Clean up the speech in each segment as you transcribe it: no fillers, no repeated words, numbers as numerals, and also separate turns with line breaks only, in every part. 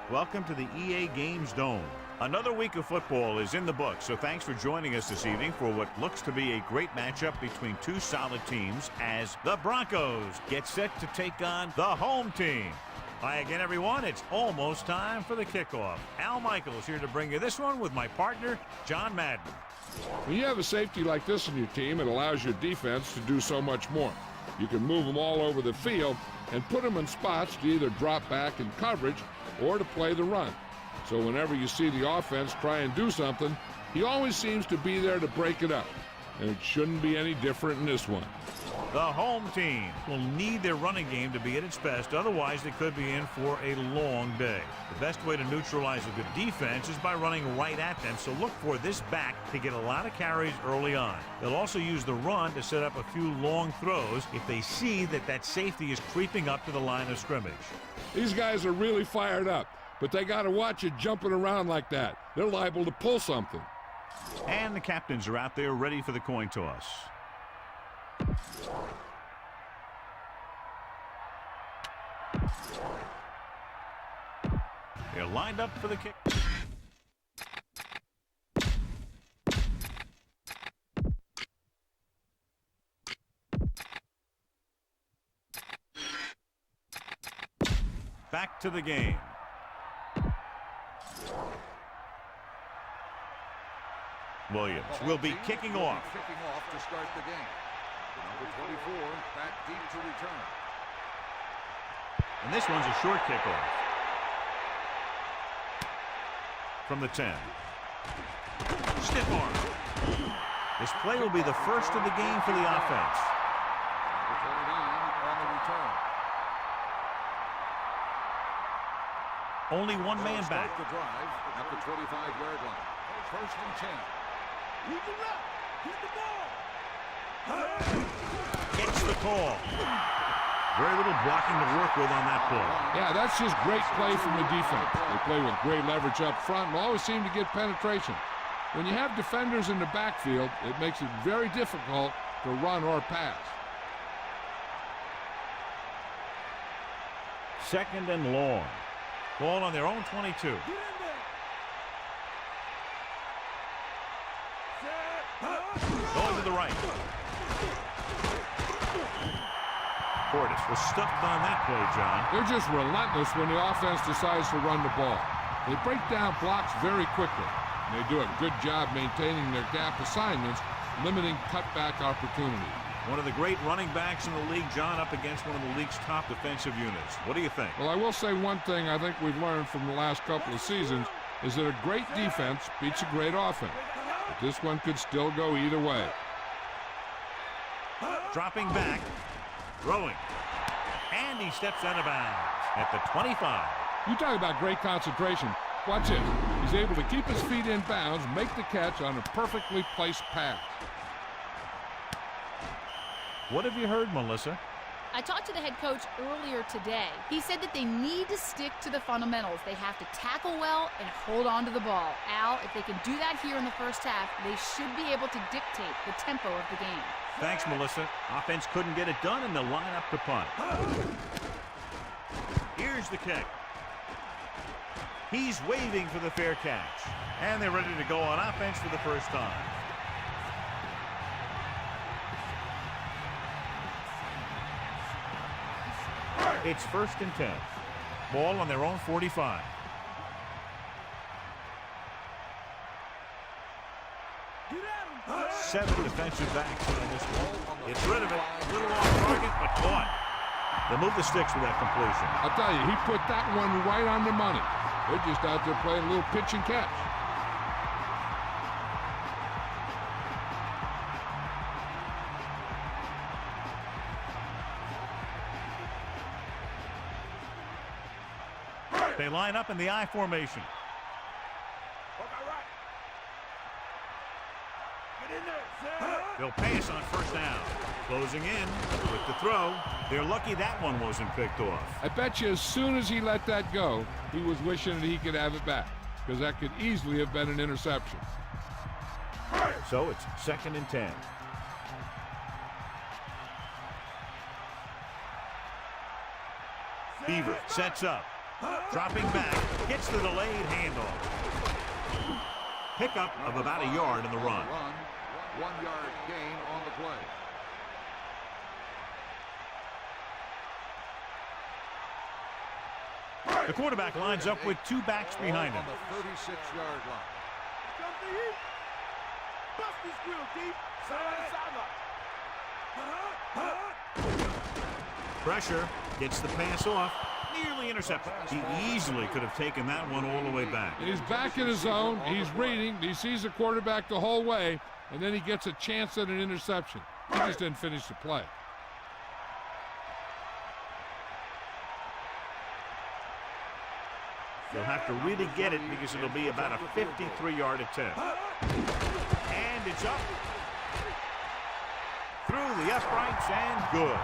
Welcome to the EA Games Dome. Another week of football is in the books, so thanks for joining us this evening for what looks to be a great matchup between two solid teams as the Broncos get set to take on the home team. Hi again, everyone. It's almost time for the kickoff. Al Michaels here to bring you this one with my partner, John Madden.
When you have a safety like this in your team, it allows your defense to do so much more. You can move them all over the field and put them in spots to either drop back in coverage or to play the run. So whenever you see the offense try and do something, he always seems to be there to break it up. And it shouldn't be any different in this one.
The home team will need their running game to be at its best. Otherwise, they could be in for a long day. The best way to neutralize a good defense is by running right at them. So look for this back to get a lot of carries early on. They'll also use the run to set up a few long throws if they see that safety is creeping up to the line of scrimmage.
These guys are really fired up, but they got to watch it jumping around like that. They're liable to pull something.
And the captains are out there ready for the coin toss. They're lined up for the kick. Back to the game. Williams will be kicking off.
Kicking off to start the game. Number 24 back deep to return.
And this one's a short kickoff. From the 10. Stiff arm. This play will be the first of the game for the offense.
Number 29 on the return.
Only one man back.
The drive at the 25-yard line. First and 10.
Keep the left. Keep the ball.
Gets the call. Very little blocking to work with on that play.
Yeah, that's just great play from the defense. They play with great leverage up front and always seem to get penetration. When you have defenders in the backfield, it makes it very difficult to run or pass.
Second and long. Ball on their own 22. Going to the right. Portis was stuffed on that play, John.
They're just relentless when the offense decides to run the ball. They break down blocks very quickly. They do a good job maintaining their gap assignments, limiting cutback opportunities.
One of the great running backs in the league, John, up against one of the league's top defensive units. What do you think?
Well, I will say one thing I think we've learned from the last couple of seasons is that a great defense beats a great offense. But this one could still go either way.
Dropping back. Throwing. And he steps out of bounds at the 25.
You talk about great concentration. Watch this. He's able to keep his feet in bounds, make the catch on a perfectly placed pass.
What have you heard, Melissa?
I talked to the head coach earlier today. He said that they need to stick to the fundamentals. They have to tackle well and hold on to the ball. Al, if they can do that here in the first half, they should be able to dictate the tempo of the game.
Thanks, Melissa. Offense couldn't get it done, and they'll line up to punt. Here's the kick. He's waving for the fair catch. And they're ready to go on offense for the first time. It's first and 10. Ball on their own 45. Seven defensive backs on this one. It's rid of it. A little off target, but caught. They'll move the sticks with that completion.
I'll tell you, he put that one right on the money. They're just out there playing a little pitch and catch.
They line up in the I formation. They'll pass on first down. Closing in with the throw. They're lucky that one wasn't picked off.
I bet you as soon as he let that go, he was wishing that he could have it back, because that could easily have been an interception.
So it's second and 10. Beaver sets up. Dropping back, gets the delayed handoff. Pickup of about a yard in the run.
1 yard gain on the play.
The quarterback lines up with 2 backs behind him.
On the 36-yard line.
Come to you. Bust this grill, deep. Sideline.
Pressure, gets the pass off, nearly intercepted. He easily could have taken that one all the way back.
He's back in his zone. He's reading. He sees the quarterback the whole way, and then he gets a chance at an interception. He just didn't finish the play.
He'll have to really get it because it'll be about a 53-yard attempt. And it's up. Through the uprights and good.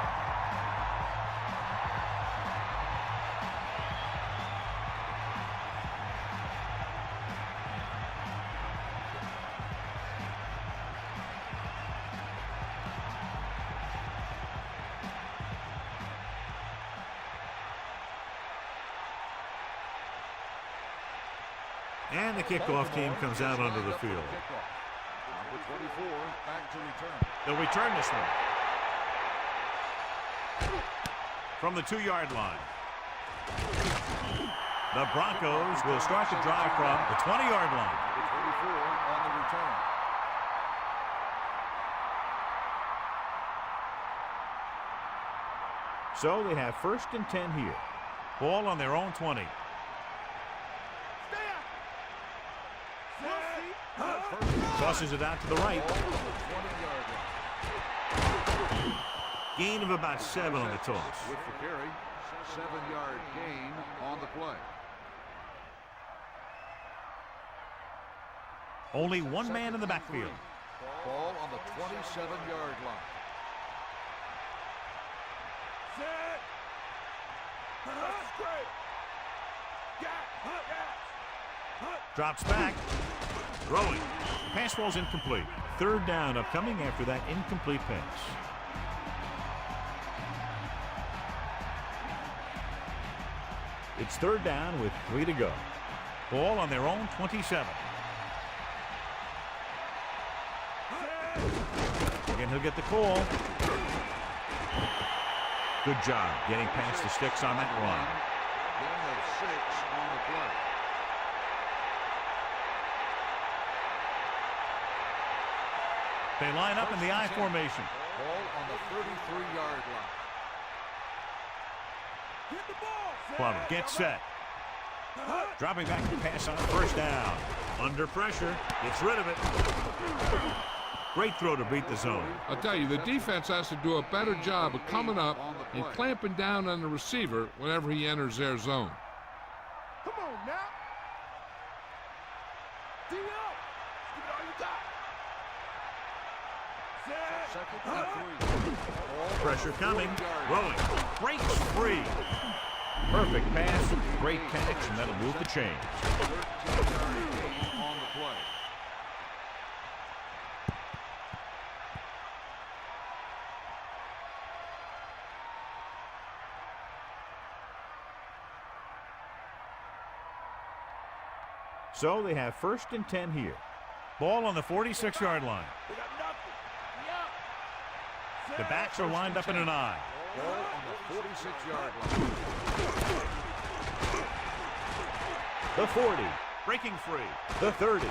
And the kickoff team comes out onto the field.
Number 24 back to return.
They'll return this one. From the 2-yard line. The Broncos will start the drive from the 20-yard line.
Number 24 on the return.
So they have 1st and 10 here. Ball on their own 20. Tosses it out to the right. Gain of about 7 on the toss.
With the carry, 7-yard gain on the play.
Only one man in the backfield.
Ball on the 27-yard line.
Set. Straight.
Drops back. Throwing. Pass falls incomplete. 3rd down upcoming after that incomplete pass. It's 3rd down with 3 to go. Ball on their own 27. Again, he'll get the call. Good job getting past the sticks on that run.
Gain of 6 on the play.
They line up in the I formation.
Ball on the 33-yard line.
Hit the ball.
Plummer gets set. Dropping back to pass on 1st down. Under pressure. Gets rid of it. Great throw to beat the zone.
I'll tell you, the defense has to do a better job of coming up and clamping down on the receiver whenever he enters their zone.
Come on now. D up. Give it all you got.
Second and 3.
Pressure coming. Rolling. Breaks free. Perfect pass. Great catch, and that'll move the chains.
13-yard gain on the play.
So they have 1st and 10 here. Ball on the 46-yard line.
We got nothing.
The backs are lined up in an I.
Ball on the 46-yard line.
The 40. Breaking free. The 30.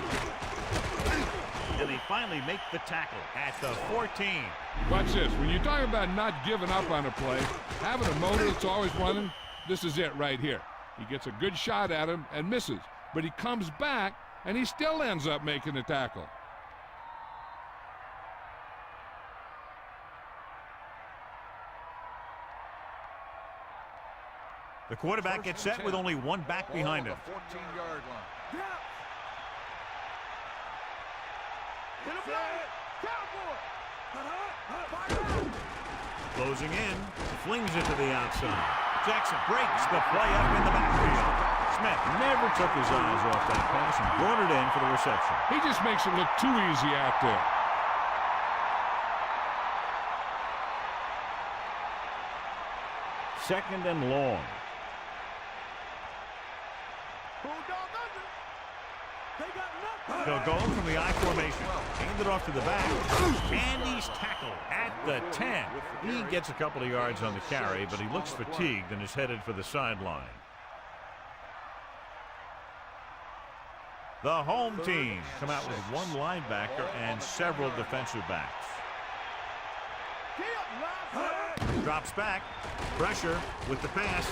And they finally make the tackle at the 14.
Watch this. When you're talking about not giving up on a play, having a motor that's always running, this is it right here. He gets a good shot at him and misses. But he comes back, and he still ends up making the tackle.
The quarterback gets set with only one back behind him.
14-yard line.
Hit him right. Cowboy.
Closing in, flings it to the outside. Jackson breaks the play up in the backfield. Smith never took his eyes off that pass and brought it in for the reception.
He just makes it look too easy out there.
Second and long.
Bulldog under. They got nothing.
They'll go from the I formation. Hand it off to the back. And he's tackled at the 10. He gets a couple of yards on the carry, but he looks fatigued and is headed for the sideline. The home team come out with one linebacker and several defensive backs. Drops back. Pressure with the pass.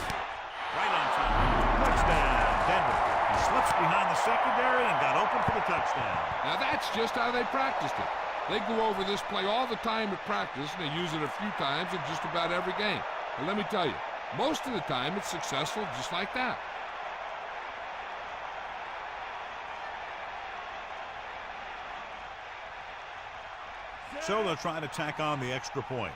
Right on time. Touchdown, Denver. He slips behind the secondary and got open for the touchdown.
Now that's just how they practiced it. They go over this play all the time at practice, and they use it a few times in just about every game. And let me tell you, most of the time it's successful just like that.
So they'll try to tack on the extra point.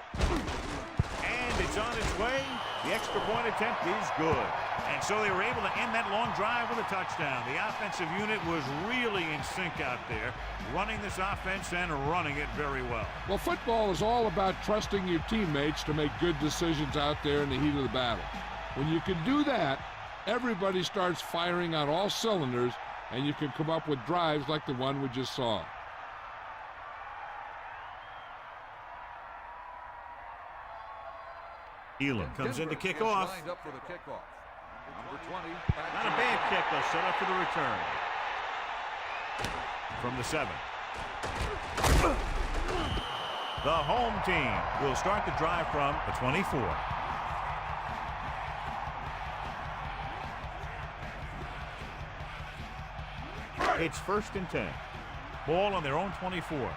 And it's on its way. The extra point attempt is good. And so they were able to end that long drive with a touchdown. The offensive unit was really in sync out there, running this offense and running it very well.
Well, football is all about trusting your teammates to make good decisions out there in the heat of the battle. When you can do that, everybody starts firing on all cylinders, and you can come up with drives like the one we just saw.
Elam comes in to kick off.
Lined up for the kickoff. Number 20.
Not a bad kick. They'll set up for the return. From the 7. The home team will start the drive from the 24. It's 1st and 10. Ball on their own 24.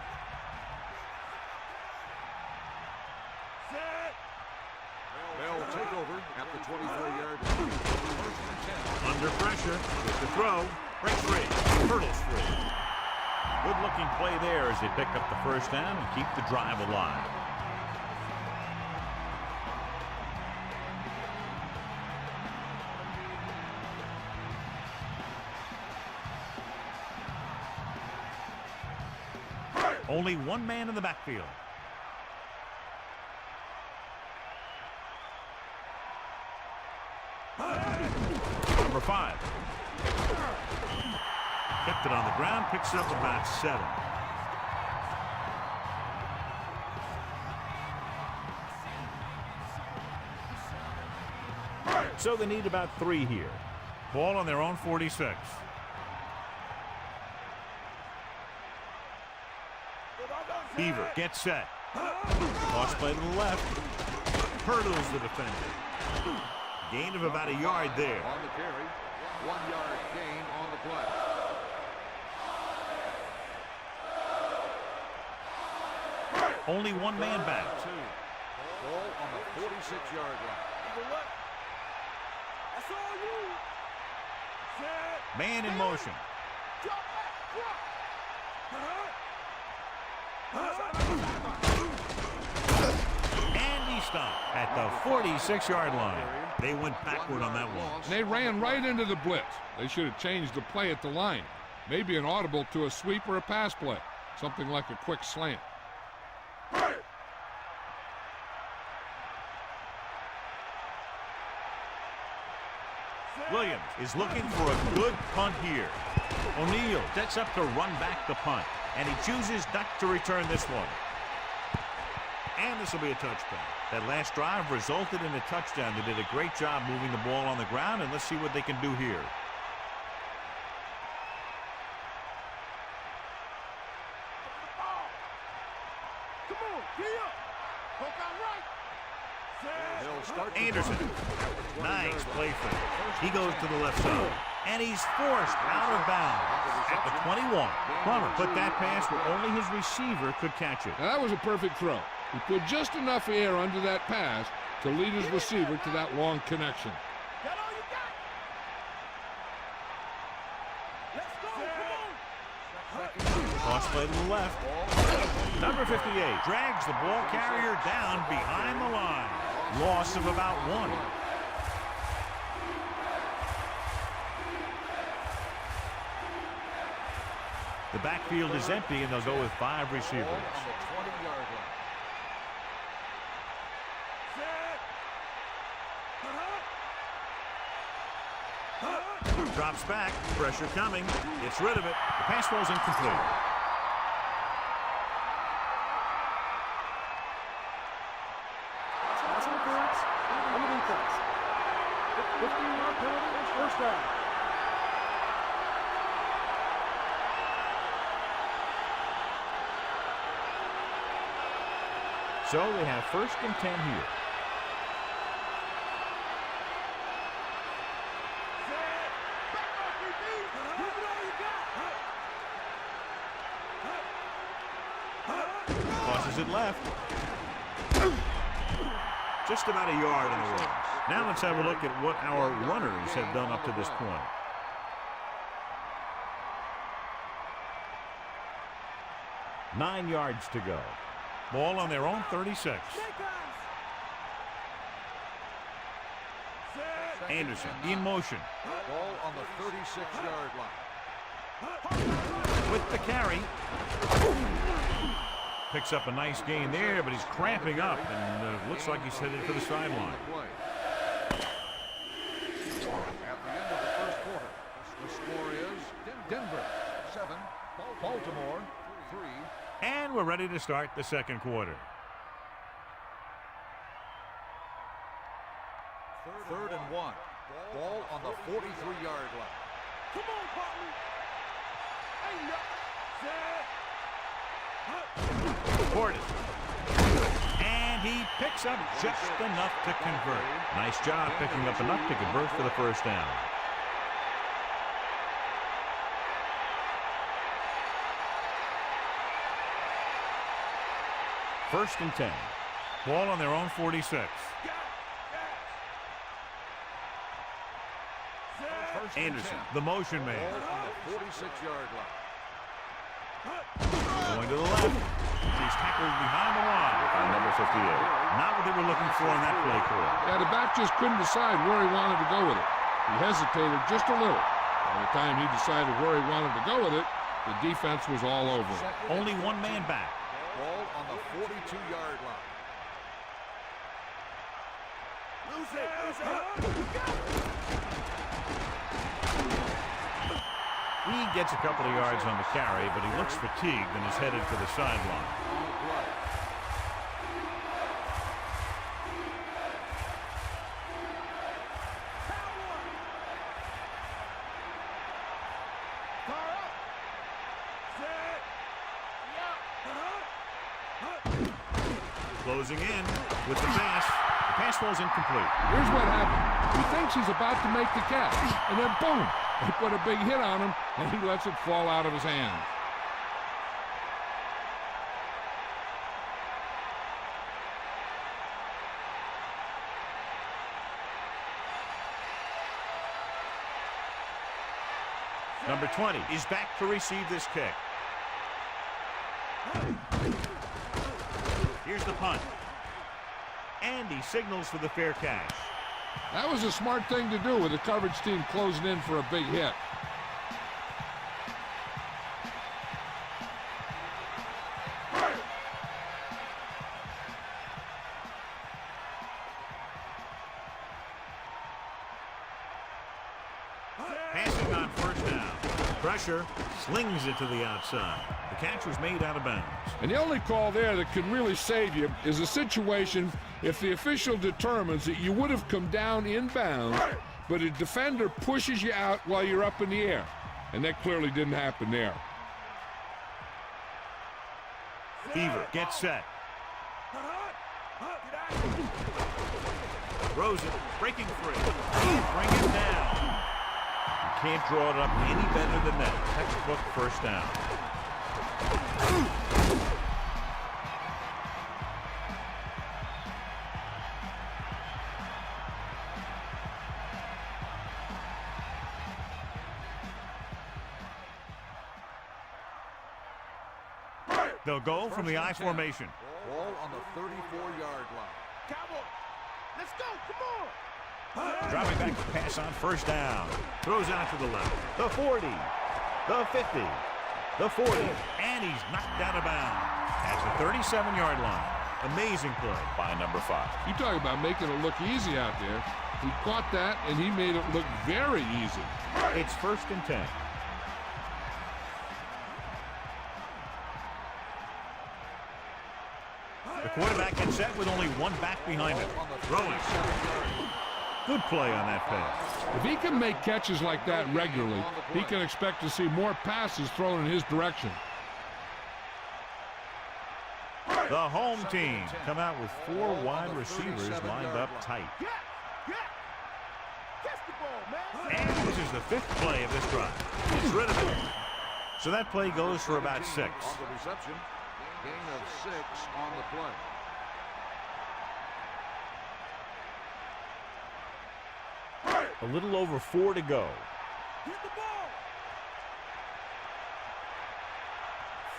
They'll take over at the 24-yard line. 1st and 10.
Under pressure with the throw. Breaks free. Hurdles free. Good-looking play there as they pick up the first down and keep the drive alive. Only one man in the backfield. Number 5. Kept it on the ground, picks up about 7. So they need about 3 here. Ball on their own 46. Beaver gets set. Toss play to the left. Hurdles the defender. Gain of about a yard there.
On the carry. 1-yard gain on the play.
Only one man back.
Ball on the 46-yard line.
That's all you. Set.
Man in motion.
Drop back.
And he stopped at the 46-yard line. They went backward on that one.
They ran right into the blitz. They should have changed the play at the line. Maybe an audible to a sweep or a pass play. Something like a quick slant.
Williams is looking for a good punt here. O'Neal sets up to run back the punt, and he chooses not to return this one. And this will be a touchdown. That last drive resulted in a touchdown. They did a great job moving the ball on the ground, and let's see what they can do here.
Come on, get up. Poke out right. Set.
They'll start
Anderson. Nice play for him. He goes to the left side. And he's forced out of bounds at the 21. Plummer put that pass where only his receiver could catch it.
Now that was a perfect throw. He put just enough air under that pass to lead his receiver to that long connection.
Got all you got. Let's go. Come on.
Toss play to the left. Number 58 drags the ball carrier down behind the line. Loss of about 1. The backfield is empty, and they'll go with 5 receivers.
on the 20-yard line.
Set.
Drops back. Pressure coming. Gets rid of it. The pass falls incomplete.
First down.
So they have 1st and 10 here. Tosses it left. Just about a yard in the runs. Now let's have a look at what our runners have done up to this point. Nine yards to go. Ball on their own 36. Anderson in motion.
Ball on the 36-yard line.
With the carry. Picks up a nice gain there, but he's cramping up, and looks like he's headed for the sideline.
At the end of the first quarter, the score is Denver 7, Baltimore 3.
And we're ready to start the second quarter.
Third and 1. Ball on the 43-yard line.
Come on, partner. Hey,
Portis. And he picks up just enough to convert. Nice job picking up enough to convert for the first down. First and 10. Ball on their own 46. Anderson, the motion man.
Ball on the 46-yard line.
Going to the left. He's tackled behind the line by number 58. Not what they were looking for on that play call.
Yeah, the back just couldn't decide where he wanted to go with it. He hesitated just a little. By the time he decided where he wanted to go with it, the defense was all over it.
Only one man back.
Ball on the 42-yard line.
Lose it.
He gets a couple of yards on the carry, but he looks fatigued and is headed for the sideline. Closing in with the pass. The pass falls incomplete.
Here's what happened. He thinks he's about to make the catch, and then boom, they put a big hit on him, and he lets it fall out of his hands.
Number 20 is back to receive this kick. Here's the punt. And he signals for the fair catch.
That was a smart thing to do with the coverage team closing in for a big hit.
Passing on first down. Pressure, slings it to the outside. The catch was made out of bounds.
And the only call there that can really save you is a situation if the official determines that you would have come down inbounds, but a defender pushes you out while you're up in the air. And that clearly didn't happen there.
Beaver gets set. Throws it, breaking free. Bring him down. You can't draw it up any better than that. Textbook first down. They'll go from the I formation.
Ball on the 34-yard line.
Cowboy, let's go. Come on.
Dropping back to pass on first down. Throws out to the left. The 40. The 50. The 40. And he's knocked out of bounds at the 37-yard line. Amazing play by number 5.
You talk about making it look easy out there. He caught that, and he made it look very easy.
It's 1st and 10. The quarterback gets set with only one back behind him. Throwing. Good play on that pass.
If he can make catches like that regularly, he can expect to see more passes thrown in his direction.
The home team come out with 4 wide receivers lined up tight. And this is the 5th play of this drive. Gets rid of it. So that play goes for about 6.
On the reception, gain of 6 on the play.
A little over 4 to go.
Get the ball.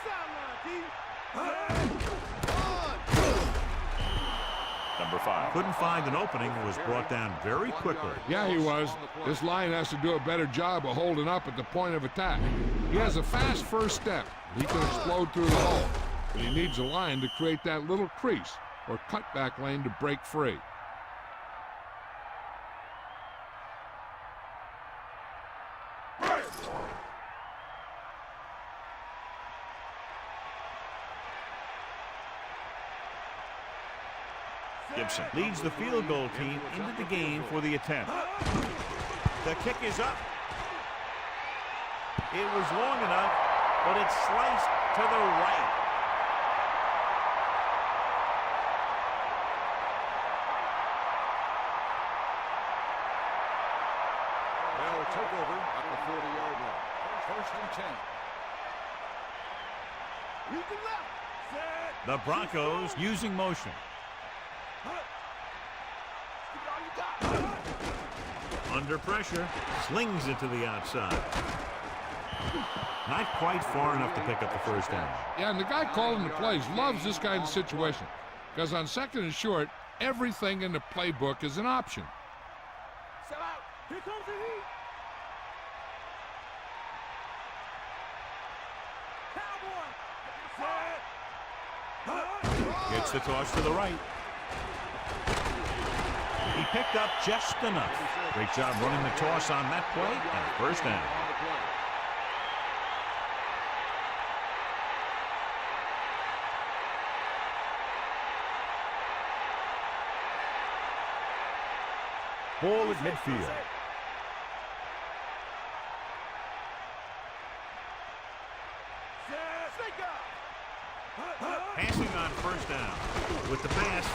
Sideline, D.
Number 5 couldn't find an opening and was brought down very quickly.
Yeah, he was. This line has to do a better job of holding up at the point of attack. He has a fast first step. He can explode through the hole. But he needs a line to create that little crease or cutback lane to break free.
Gibson leads the field goal team into the game for the attempt. The kick is up. It was long enough, but it's sliced to the right.
They'll take over at the 40-yard line. 1st and 10.
You can left. Set.
The Broncos using motion. Under pressure, slings it to the outside. Not quite far enough to pick up the 1st down.
Yeah, and the guy calling the plays loves this kind of situation because on 2nd and short, everything in the playbook is an option.
Sell out. Here comes the heat. Cowboy. Set.
Gets the toss to the right. He picked up just enough. Great job running the toss on that play, and 1st down. Ball at midfield. Passing on 1st down. With the pass.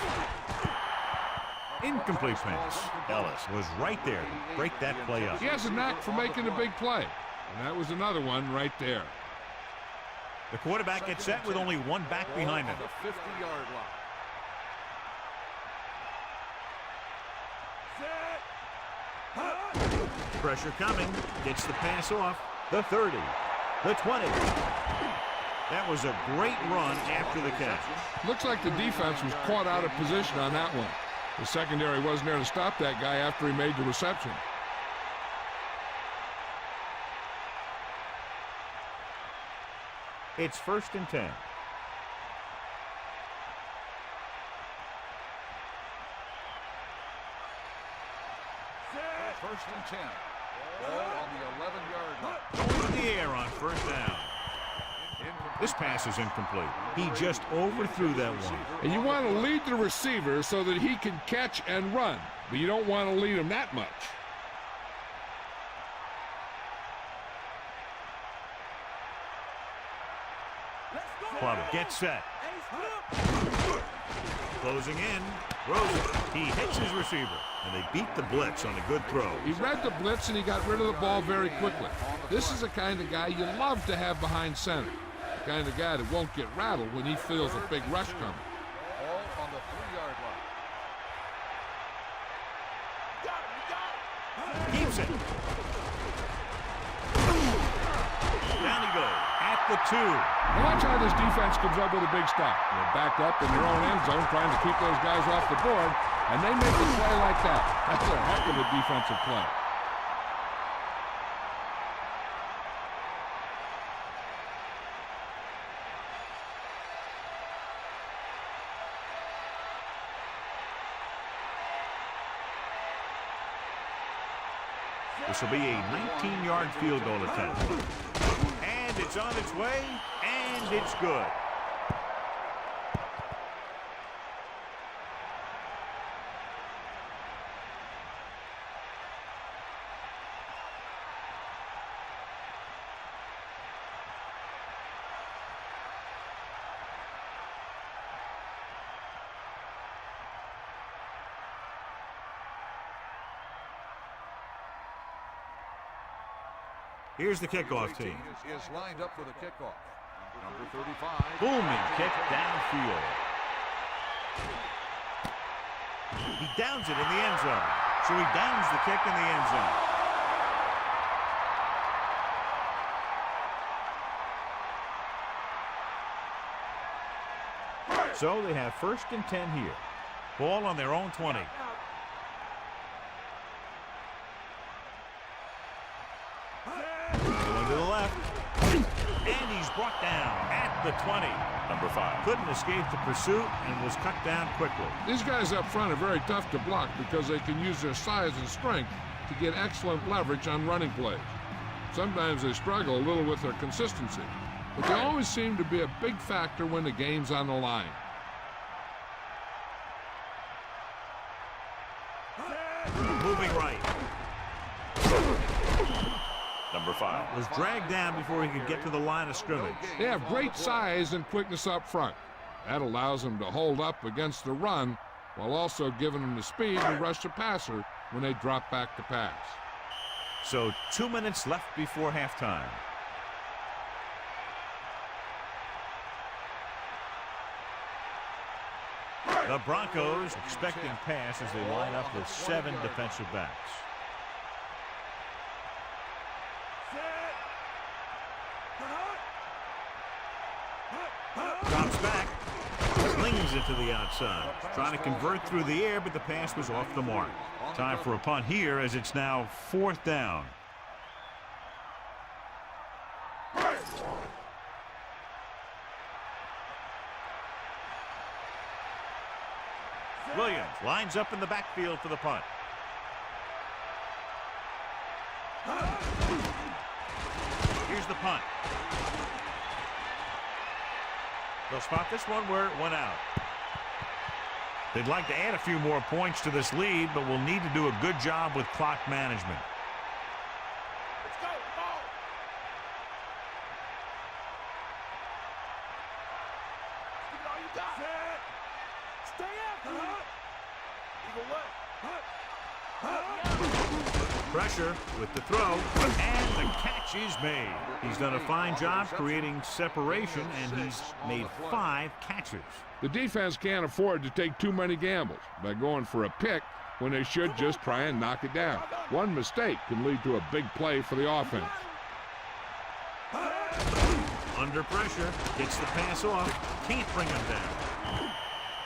Incomplete pass. Ellis was right there to break that play up.
He has a knack for making a big play, and that was another one right there.
The quarterback gets set with only one back behind him.
The 50-yard line.
Pressure coming. Gets the pass off. The 30. The 20. That was a great run after the catch.
Looks like the defense was caught out of position on that one. The secondary wasn't there to stop that guy after he made the reception.
It's 1st and 10.
First and 10. Ball on the 11-yard line.
Going in the air on 1st down. This pass is incomplete. He just overthrew that one.
And you want to lead the receiver so that he can catch and run, but you don't want to lead him that much.
Club gets set. Closing in. Throws it. He hits his receiver, and they beat the blitz on a good throw.
He read the blitz, and he got rid of the ball very quickly. This is the kind of guy you love to have behind center. The kind of guy that won't get rattled when he feels a big rush coming.
Ball on the 3-yard line.
Keeps it. Down he goes at the 2.
Now watch how this defense comes up with a big stop. They're backed up in their own end zone trying to keep those guys off the board, and they make a play like that. That's a heck of a defensive play.
This will be a 19-yard field goal attempt. And it's on its way, and it's good. Here's the kickoff team.
Is lined up for the kickoff. Number 35.
Booming kick downfield. He downs it in the end zone. So he downs the kick in the end zone. So they have 1st and 10 here. Ball on their own 20. Going to the left. And he's brought down at the 20. Number 5 couldn't escape the pursuit and was cut down quickly.
These guys up front are very tough to block because they can use their size and strength to get excellent leverage on running plays. Sometimes they struggle a little with their consistency, but they always seem to be a big factor when the game's on the line.
Moving right. Number 5 was dragged down before he could get to the line of scrimmage.
They have great size and quickness up front. That allows them to hold up against the run while also giving them the speed to rush the passer when they drop back to pass.
So 2 minutes left before halftime. The Broncos expecting pass as they line up with 7 defensive backs. Drops back, slings it to the outside. Trying to convert through the air, but the pass was off the mark. Time for a punt here as it's now 4th down. Williams lines up in the backfield for the punt. Here's the punt. They'll spot this one where it went out. They'd like to add a few more points to this lead, but will need to do a good job with clock management.
Let's go, ball. Give it all you got. Stay after it. Eagle left.
Pressure with the throw, and the catch is made. He's done a fine job creating separation, and he's made 5 catches.
The defense can't afford to take too many gambles by going for a pick when they should just try and knock it down. One mistake can lead to a big play for the offense.
Under pressure, gets the pass off, can't bring him down.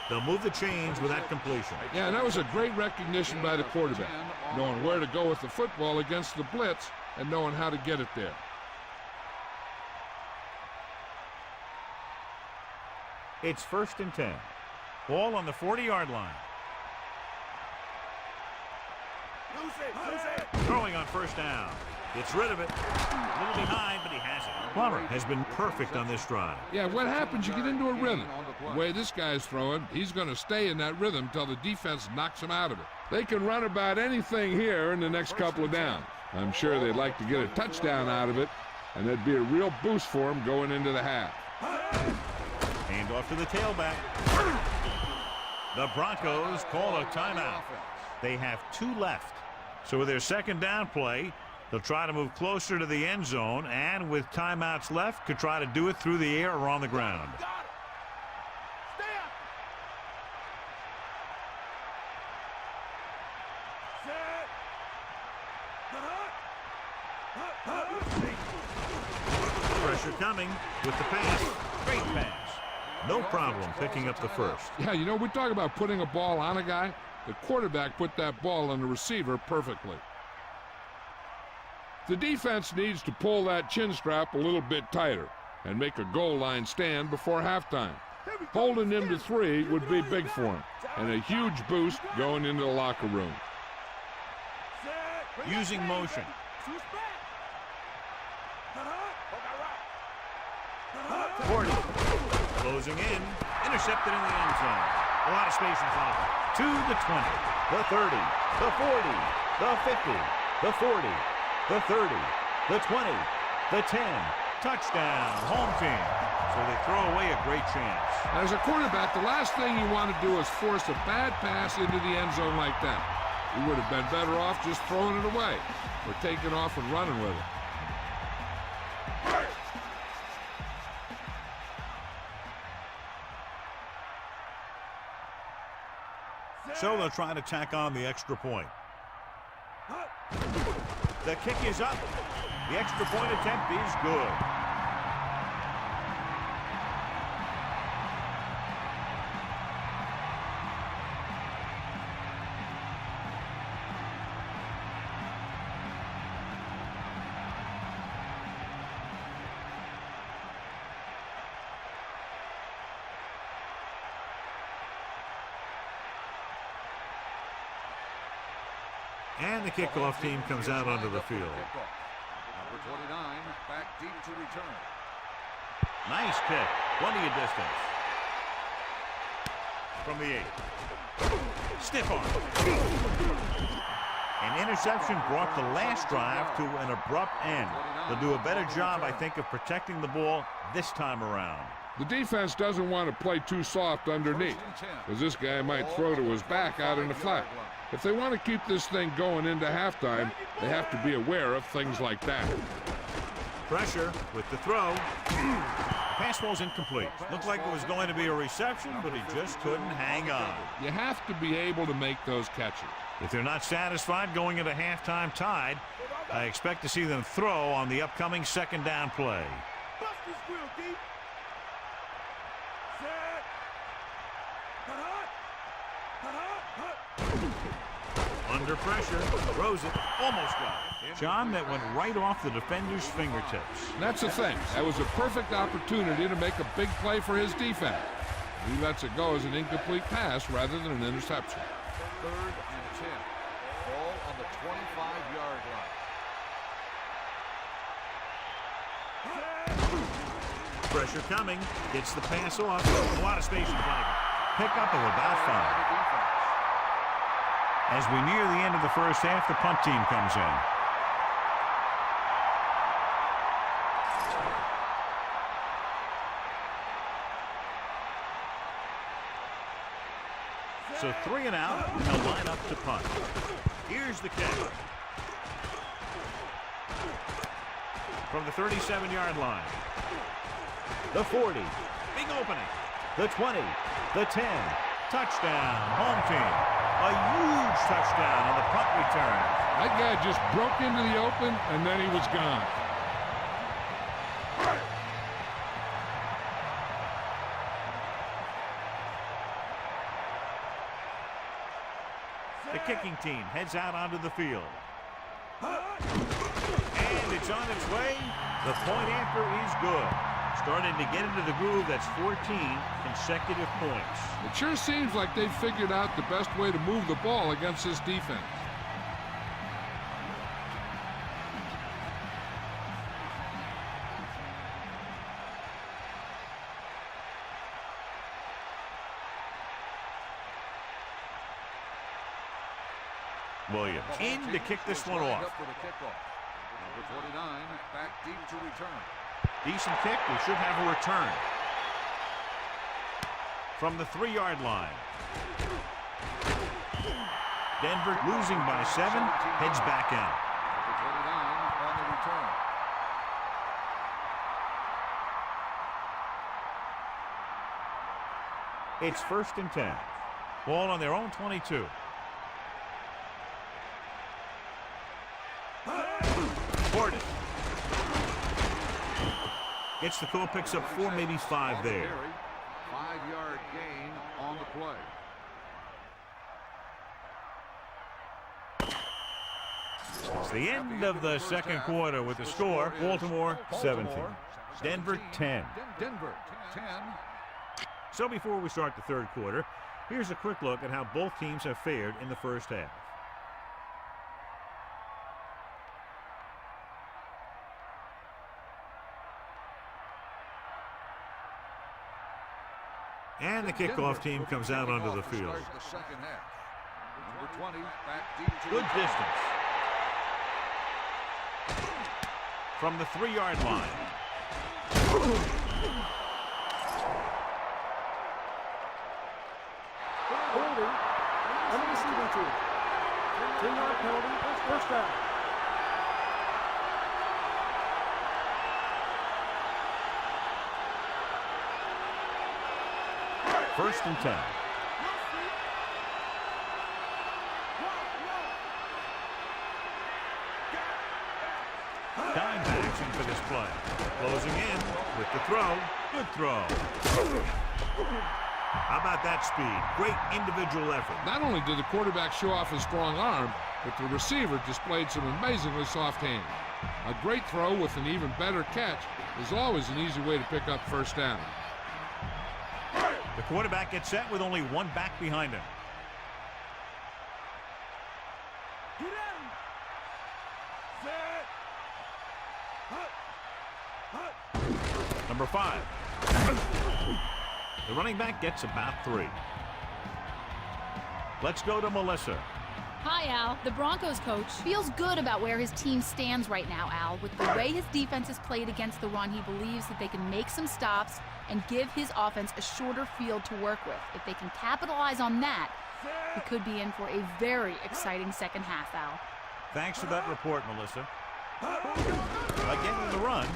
They'll move the chains with that completion.
Yeah, and that was a great recognition by the quarterback, knowing where to go with the football against the blitz and knowing how to get it there.
It's 1st and 10. Ball on the 40-yard line.
Lose it.
Throwing on 1st down. Gets rid of it. A little behind, but he has it. Plummer has been perfect on this drive.
Yeah, what happens, you get into a rhythm. The way this guy's throwing, he's going to stay in that rhythm until the defense knocks him out of it. They can run about anything here in the next couple of downs. I'm sure they'd like to get a touchdown out of it, and that'd be a real boost for them going into the half.
Hand off to the tailback. The Broncos call a timeout. They have 2 left. So with their 2nd down play, they'll try to move closer to the end zone, and with timeouts left, could try to do it through the air or on the ground.
Stay up.
Pressure coming with the pass. Great pass. No problem picking up the first.
Yeah, you know, we talk about putting a ball on a guy. The quarterback put that ball on the receiver perfectly. The defense needs to pull that chin strap a little bit tighter and make a goal line stand before halftime. Holding them to 3 would be big for them, and a huge boost going into the locker room.
using motion. Forty. Closing in. Intercepted in the end zone. A lot of space in front of him. To the 20, the 30, the 40, the 50, the 40, the 30, the 20, the 10. Touchdown, home team. So they throw away a great chance.
As a quarterback, the last thing you want to do is force a bad pass into the end zone like that. You would have been better off just throwing it away or taking off and running with it.
So they'll try to tack on the extra point. The kick is up. The extra point attempt is good. And the kickoff team comes out onto the field.
Number 29, back deep to return.
Nice kick. Plenty of distance. From the 8. Stiff arm. An interception brought the last drive to an abrupt end. They'll do a better job, I think, of protecting the ball this time around.
The defense doesn't want to play too soft underneath, because this guy might throw to his back out in the flat. If they want to keep this thing going into halftime, they have to be aware of things like that.
Pressure with the throw. Pass ball's incomplete. Looked like it was going to be a reception, but he just couldn't hang on.
You have to be able to make those catches.
If they're not satisfied going into halftime tied, I expect to see them throw on the upcoming second down play.
Bust this grill, deep. Set.
Under pressure, throws it, almost got it. John, that went right off the defender's fingertips.
That's the thing. That was a perfect opportunity to make a big play for his defense. He lets it go as an incomplete pass rather than an interception.
3rd and 10. Ball on the 25-yard line.
Pressure coming, gets the pass off, a lot of space in front of him. Pickup of about 5. As we near the end of the first half, the punt team comes in. So 3 and out, and they'll line up to punt. Here's the kick. From the 37-yard line. The 40. Big opening. The 20. The 10. Touchdown. Home team. A huge touchdown on the punt return.
That guy just broke into the open, and then he was gone.
The kicking team heads out onto the field. And it's on its way. The point after is good. Starting to get into the groove. That's 14 consecutive points.
It sure seems like they've figured out the best way to move the ball against this defense.
Williams in to kick this one off.
Number 49, back deep to return.
Decent kick. We should have a return. From the 3-yard line. Denver losing by 7. Heads back out.
Number 29 on the return.
It's 1st and 10. Ball on their own 22. Gordon. Gets the call, picks up 4, maybe 5 there.
5-yard gain on the play.
It's the end of the second quarter with the score. Baltimore 17. Denver 10.
Denver 10.
So before we start the third quarter, here's a quick look at how both teams have fared in the first half. And the kickoff team comes out onto the field.
The second half. Number 20 back deep to
Good distance. From the 3-yard line.
Holding on the receiving team. 10-yard penalty, first down.
First and 10. Dimebacks in for this play. Closing in with the throw. Good throw. How about that speed? Great individual effort.
Not only did the quarterback show off his strong arm, but the receiver displayed some amazingly soft hands. A great throw with an even better catch is always an easy way to pick up first down.
The quarterback gets set with only one back behind him.
Get in. Set. Hut.
Number 5. The running back gets about 3. Let's go to Melissa.
Hi, Al. The Broncos coach feels good about where his team stands right now, Al. With the way his defense has played against the run, he believes that they can make some stops and give his offense a shorter field to work with. If they can capitalize on that, he could be in for a very exciting second half, Al.
Thanks for that report, Melissa. Again in the run.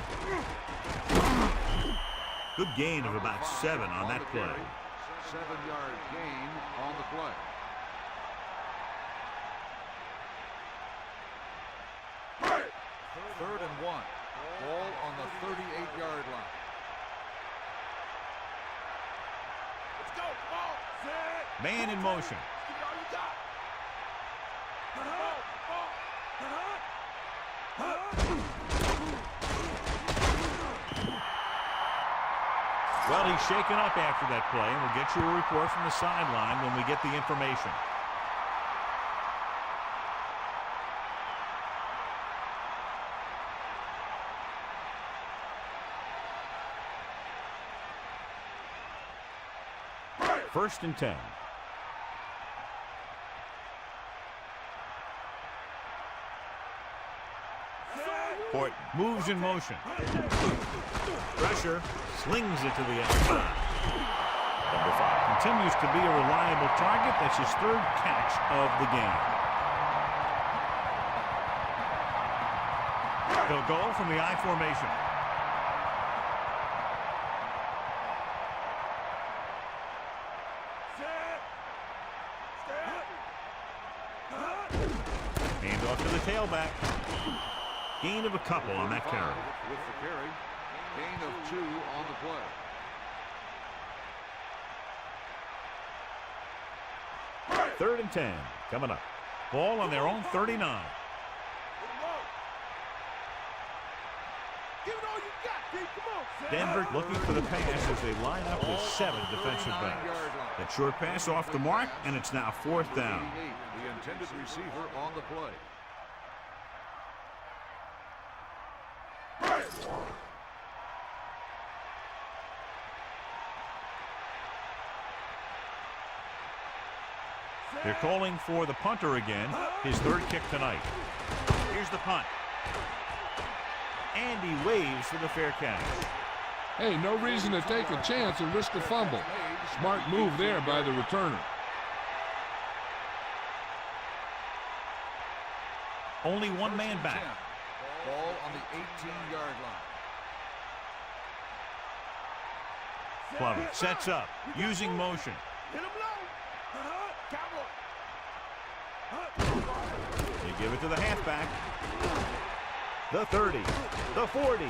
Good gain of about 7 on that play.
7-yard gain on the play. Third and 1. Ball on the 38-yard line.
Let's go. Come on. Set.
Man in motion.
Give it all you got.
Well, he's shaken up after that play, and we'll get you a report from the sideline when we get the information. First and 10. Fort moves in motion. Pressure, slings it to the outside. Number 5 continues to be a reliable target. That's his 3rd catch of the game. He'll go from the I formation. Hand off to the tailback. Gain of a couple on that carry.
With the carry, gain of 2 on the play.
3rd and 10 coming up. Ball on their own 39.
Give it all you got, Pete. Come on.
Denver looking for the pass as they line up with 7 defensive backs. That short pass off the mark, and it's now 4th down.
The intended receiver on the play.
They're calling for the punter again, his 3rd kick tonight. Here's the punt. And he waves for the fair catch.
Hey, no reason to take a chance and risk a fumble. Smart move there by the returner.
Only one man back.
Ball on the 18-yard line.
Plummer sets up, using motion.
Hit him low.
They give it to the halfback. The 30, the 40,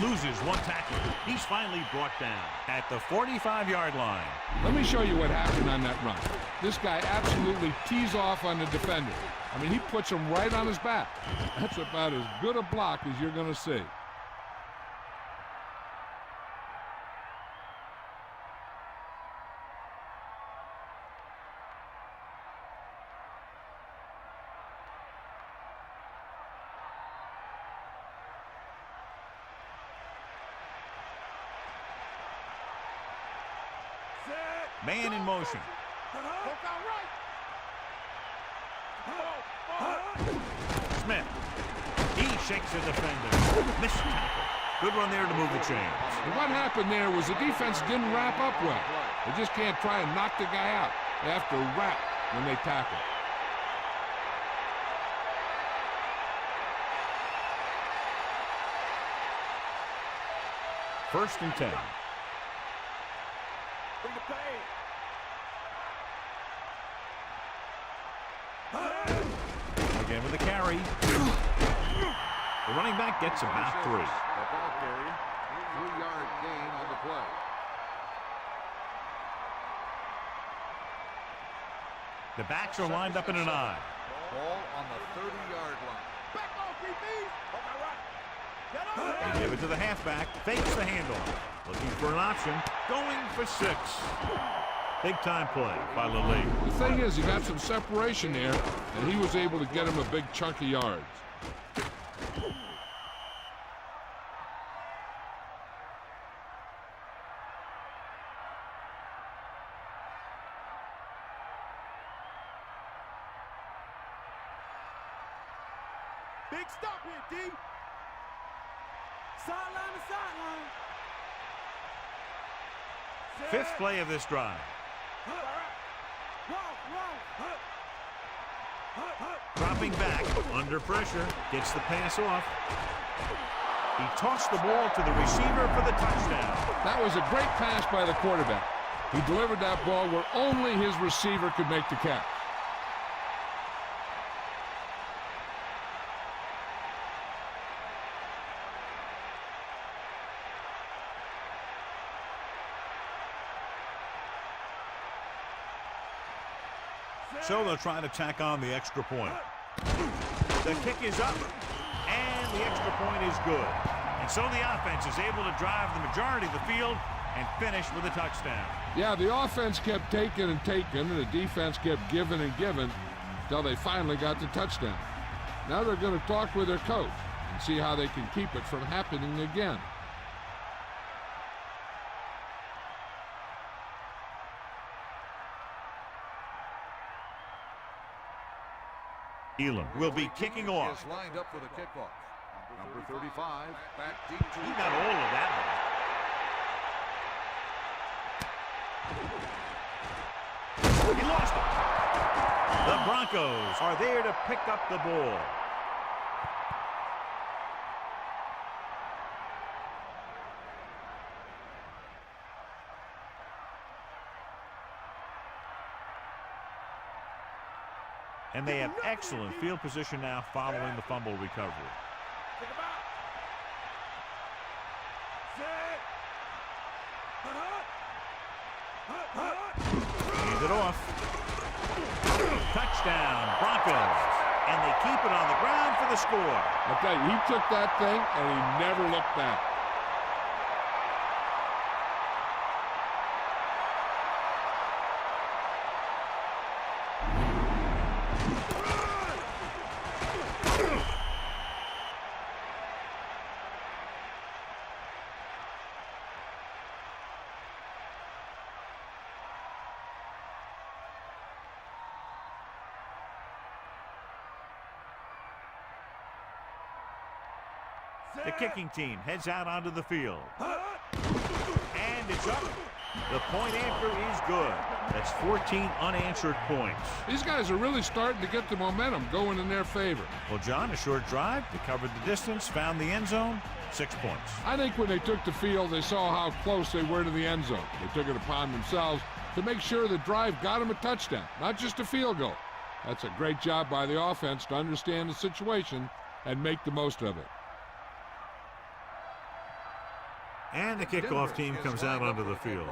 loses one tackle. He's finally brought down at the 45-yard line.
Let me show you what happened on that run. This guy absolutely tees off on the defender. I mean, he puts him right on his back. That's about as good a block as you're going to see.
Set.
Man in motion. Smith. He shakes the defender. Missed tackle. Good run there to move the chains.
And what happened there was the defense didn't wrap up well. They just can't try and knock the guy out. They have to wrap when they tackle.
First and 10.
Bring the pain.
Again with the carry. The running back gets about 3.
The ball carrier, 3-yard gain on the play.
The backs are lined up in an I.
Ball on the 30-yard line.
Back off, DB. Okay, right. Get on.
They give it to the halfback. Fakes the handoff. Looking for an option. Going for 6. Big time play by Lilly.
The thing is, he got some separation there, and he was able to get him a big chunk of yards.
Big stop here, D. Sideline to sideline.
Fifth play of this drive. Dropping back under pressure. Gets the pass off. He tossed the ball to the receiver for the touchdown.
That was a great pass by the quarterback. He delivered that ball where only his receiver could make the catch.
So they'll try to tack on the extra point. The kick is up, and the extra point is good. And so the offense is able to drive the majority of the field and finish with a touchdown.
Yeah, the offense kept taking and taking, and the defense kept giving and giving until they finally got the touchdown. Now they're going to talk with their coach and see how they can keep it from happening again.
Elam will be kicking off.
Is lined up for the kickoff. Number 35, back deep to
He got all of that one. He lost it. The Broncos are there to pick up the ball. And they have excellent field position now following the fumble recovery.
Think about.
Hand it off. Touchdown, Broncos. And they keep it on the ground for the score.
I tell you, he took that thing and he never looked back.
The kicking team heads out onto the field. And it's up. The point after is good. That's 14 unanswered points.
These guys are really starting to get the momentum going in their favor.
Well, John, a short drive. They covered the distance, found the end zone. 6 points.
I think when they took the field, they saw how close they were to the end zone. They took it upon themselves to make sure the drive got them a touchdown, not just a field goal. That's a great job by the offense to understand the situation and make the most of it.
And the kickoff team comes out onto the field.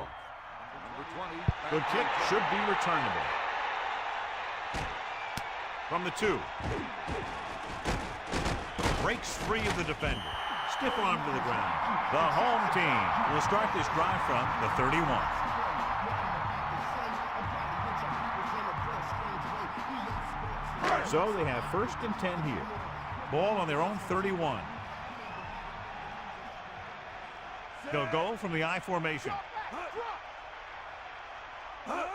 number 20.
Good kick should be returnable. From the 2. Breaks free of the defender. Stiff arm to the ground. The home team will start this drive from the 31. So they have first and 10 here. Ball on their own 31. They'll go from the I formation.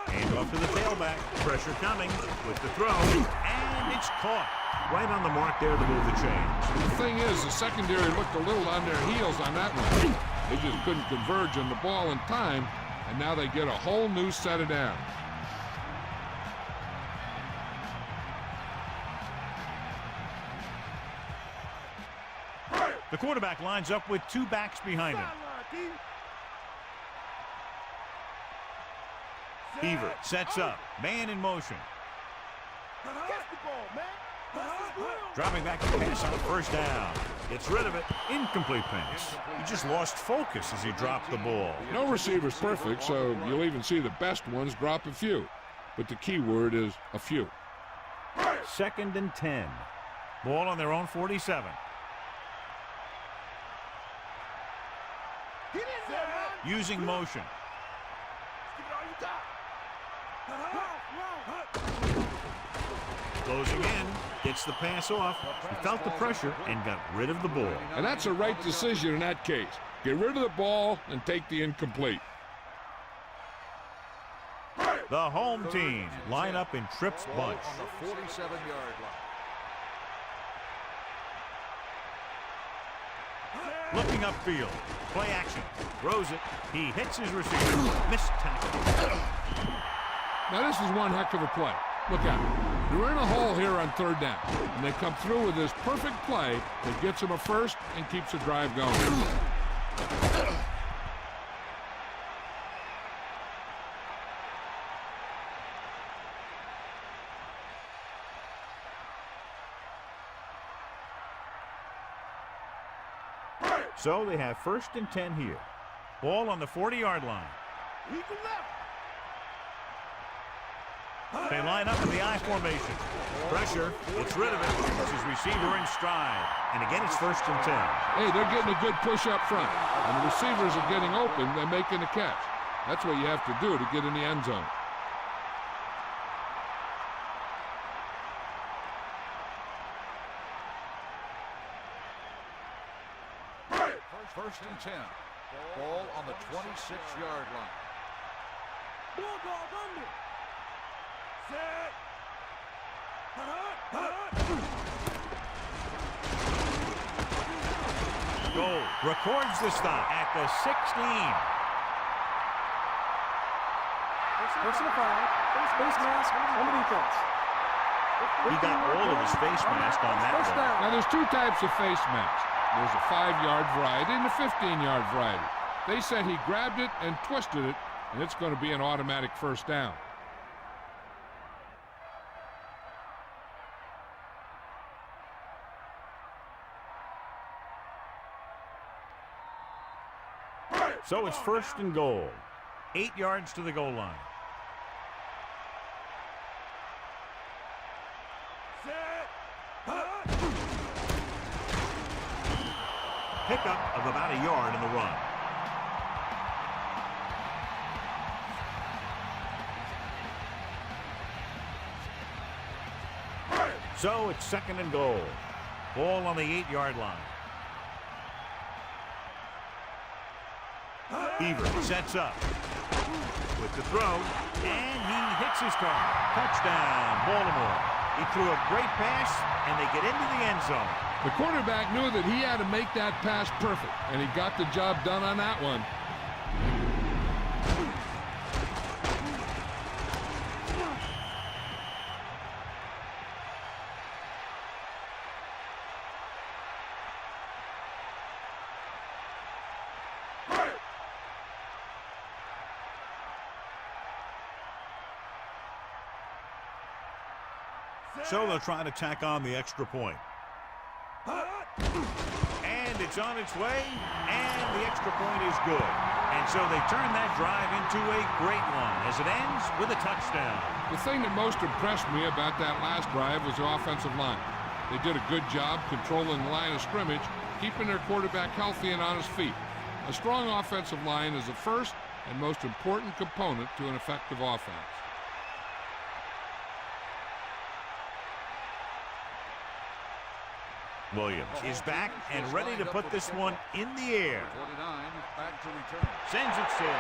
Hand off to the tailback. Pressure coming with the throw. And it's caught. Right on the mark there to move the chains.
The thing is, the secondary looked a little on their heels on that one. They just couldn't converge on the ball in time, and now they get a whole new set of downs.
The quarterback lines up with two backs behind him. Beaver sets up. Man in motion. Dropping back to pass on first down. Gets rid of it. Incomplete pass. He just lost focus as he dropped the ball.
No receiver's perfect, so you'll even see the best ones drop a few. But the key word is a few.
2nd and 10. Ball on their own 47. Using motion. Closing in, gets the pass off. He felt the pressure and got rid of the ball.
And that's a right decision in that case. Get rid of the ball and take the incomplete.
The home team line up in Tripp's bunch.
On the 47-yard line.
Looking upfield. Play action. Throws it. He hits his receiver. Missed tackle.
Now this is one heck of a play. Look out. They're in a hole here on 3rd down. And they come through with this perfect play that gets them a first and keeps the drive going.
So they have 1st and 10 here. Ball on the 40-yard line. They line up in the I formation. Pressure. Gets rid of it. Puts his receiver in stride. And again, it's 1st and 10.
Hey, they're getting a good push up front. And the receivers are getting open. They're making a catch. That's what you have to do to get in the end zone.
First and 10. Ball on the 26-yard line.
Bulldog under. Set.
Goal records the stop at the 16.
Person to 5. Face mask on the defense.
He got all of his face mask on that
First
one.
down.
Now, there's two types of face masks. There's a 5-yard variety and a 15-yard variety. They said he grabbed it and twisted it, and it's going to be an automatic first down.
So it's 1st and goal. 8 yards to the goal line. Pickup of about a yard in the run. So it's 2nd and goal. Ball on the 8-yard line. Beaver sets up with the throw, and he hits his target. Touchdown, Baltimore. He threw a great pass, and they get into the end zone.
The quarterback knew that he had to make that pass perfect, and he got the job done on that one.
So they'll try to tack on the extra point. And it's on its way, and the extra point is good. And so they turn that drive into a great one as it ends with a touchdown.
The thing that most impressed me about that last drive was the offensive line. They did a good job controlling the line of scrimmage, keeping their quarterback healthy and on his feet. A strong offensive line is the first and most important component to an effective offense.
Williams is back and ready to put this one in the air.
49 back to return.
Sends it sailing.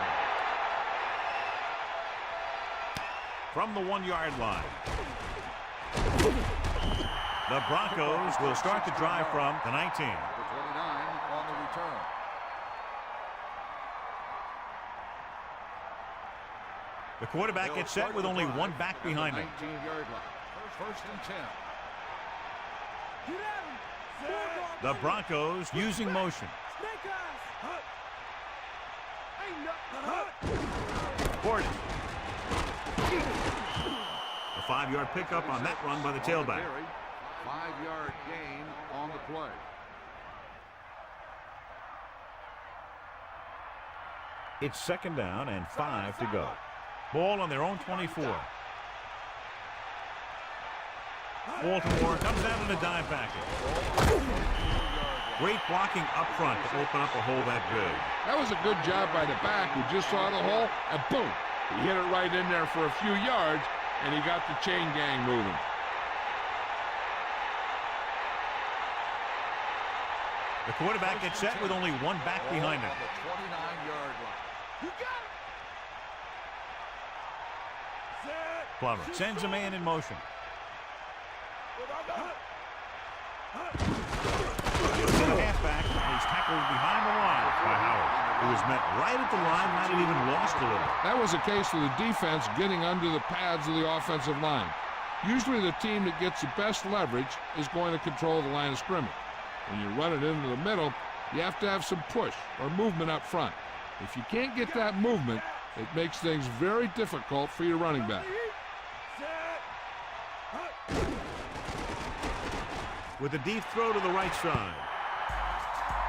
from the 1-yard line. The Broncos will start the drive from the 19.
Number 29 on the return.
The quarterback gets set with only one back behind him.
19-yard line. First and 10.
The Broncos using motion. Gordon. A 5-yard pickup on that run by the tailback.
5-yard gain on the play.
It's second down and 5 to go. Ball on their own 24. Baltimore comes out in a dive package. Great blocking up front to open up a hole that big.
That was a good job by the back who just saw the hole, and boom! He hit it right in there for a few yards, and he got the chain gang moving.
The quarterback gets set with only one back behind him.
On the 29-yard line.
You got it.
Plummer sends a man in motion. He'll get a halfback, and he's tackled behind the line by Howard, who was met right at the line, might have even lost a little.
That was a case of the defense getting under the pads of the offensive line. Usually the team that gets the best leverage is going to control the line of scrimmage. When you run it into the middle, you have to have some push or movement up front. If you can't get that movement, it makes things very difficult for your running back.
With a deep throw to the right side.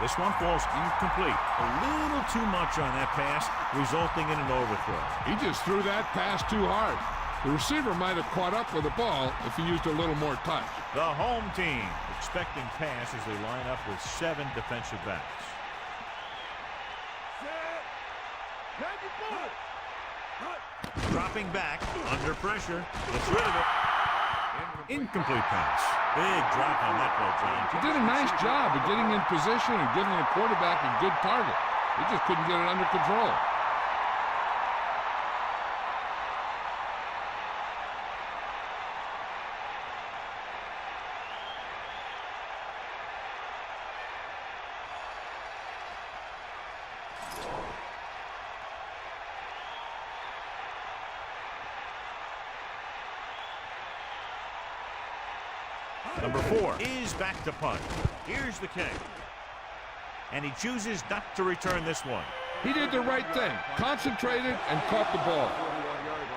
This one falls incomplete. A little too much on that pass, resulting in an overthrow.
He just threw that pass too hard. The receiver might have caught up with the ball if he used a little more touch.
The home team expecting pass as they line up with 7 defensive backs. Dropping back, under pressure, gets rid of it. Incomplete pass. Big drop on that play, John.
He did a nice job of getting in position and giving the quarterback a good target. He just couldn't get it under control.
Number 4 is back to punt. Here's the kick. And he chooses not to return this one.
He did the right thing, concentrated and caught the ball.
41-yard